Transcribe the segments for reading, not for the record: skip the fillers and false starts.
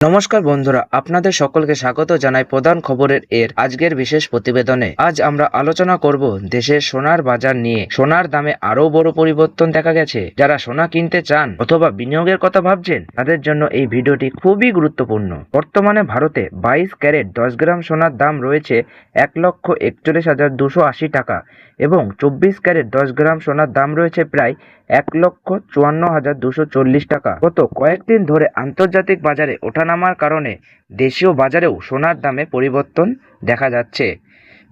নমস্কার বন্ধুরা, আপনাদের সকলকে স্বাগত জানাই প্রধান খবরের আজকের বিশেষ প্রতিবেদনে। আজ আমরা আলোচনা করব দেশের সোনার বাজার নিয়ে। সোনার দামে আরো বড় পরিবর্তন দেখা গেছে। যারা সোনা কিনতে চান অথবা বিনিয়োগের কথা ভাবছেন তাদের জন্য এই ভিডিওটি খুবই গুরুত্বপূর্ণ। বর্তমানে ভারতে 22 ক্যারেট 10 গ্রাম সোনার দাম রয়েছে 1,41,280 টাকা এবং 24 ক্যারেট 10 গ্রাম সোনার দাম রয়েছে প্রায় 1,54,240 টাকা। গত কয়েকদিন ধরে আন্তর্জাতিক বাজারে ওঠানামার কারণে দেশীয় বাজারেও সোনার দামে পরিবর্তন দেখা যাচ্ছে।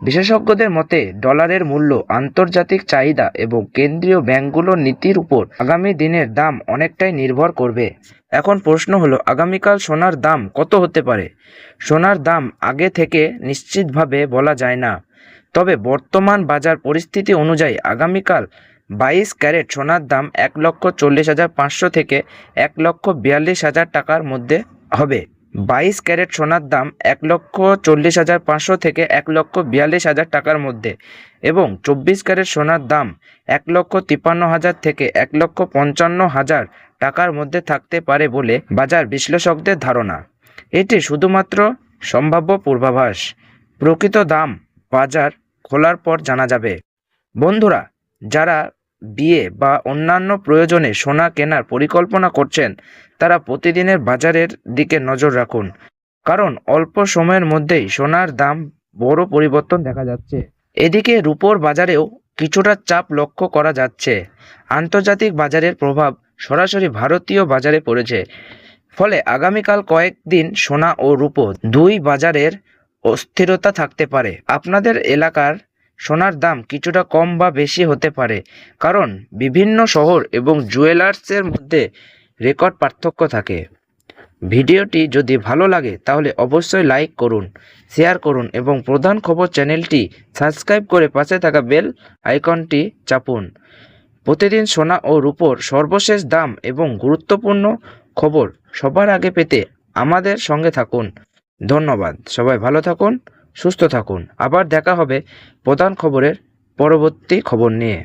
বিশেষজ্ঞদের মতে ডলারের মূল্য, আন্তর্জাতিক চাহিদা এবং কেন্দ্রীয় ব্যাংকগুলোর নীতির উপর আগামী দিনের দাম অনেকটাই নির্ভর করবে। এখন প্রশ্ন হলো, আগামীকাল সোনার দাম কত হতে পারে? সোনার দাম আগে থেকে নিশ্চিতভাবে বলা যায় না, তবে বর্তমান বাজার পরিস্থিতি অনুযায়ী আগামীকাল 22 ক্যারেট সোনার দাম 1,40,500 থেকে 1,42,000 টাকার মধ্যে হবে। 22 ক্যারেট সোনার দাম 1,40,500 থেকে 1,42,000 টাকার মধ্যে এবং 24 ক্যারেট সোনার দাম 1,53,000 থেকে 1,55,000 টাকার মধ্যে থাকতে পারে বলে বাজার বিশ্লেষকদের ধারণা। এটি শুধুমাত্র সম্ভাব্য পূর্বাভাস। প্রকৃত দাম বাজার খোলার পর জানা যাবে। বন্ধুরা, যারা বিয়ে বা অন্যান্য প্রয়োজনে সোনা কেনার পরিকল্পনা করছেন তারা প্রতিদিনের বাজারের দিকে নজর রাখুন, কারণ অল্প সময়ের মধ্যেই সোনার দাম বড় পরিবর্তন দেখা যাচ্ছে। এদিকে রূপোর বাজারেও কিছুটা চাপ লক্ষ্য করা যাচ্ছে। আন্তর্জাতিক বাজারের প্রভাব সরাসরি ভারতীয় বাজারে পড়েছে, ফলে আগামীকাল কয়েকদিন সোনা ও রূপো দুই বাজারের অস্থিরতা থাকতে পারে। আপনাদের এলাকার সোনার দাম কিছুটা কম বা বেশি হতে পারে, কারণ বিভিন্ন শহর এবং জুয়েলার্সের মধ্যে রেকর্ড পার্থক্য থাকে। ভিডিওটি যদি ভালো লাগে তাহলে অবশ্যই লাইক করুন, শেয়ার করুন এবং প্রধান খবর চ্যানেলটি সাবস্ক্রাইব করে পাশে থাকা বেল আইকনটি চাপুন। প্রতিদিন সোনা ও রূপোর সর্বশেষ দাম এবং গুরুত্বপূর্ণ খবর সবার আগে পেতে আমাদের সঙ্গে থাকুন। ধন্যবাদ। সবাই ভালো থাকুন, সুস্থ থাকুন। আবার দেখা হবে প্রধান খবরের পরবর্তী খবর নিয়ে।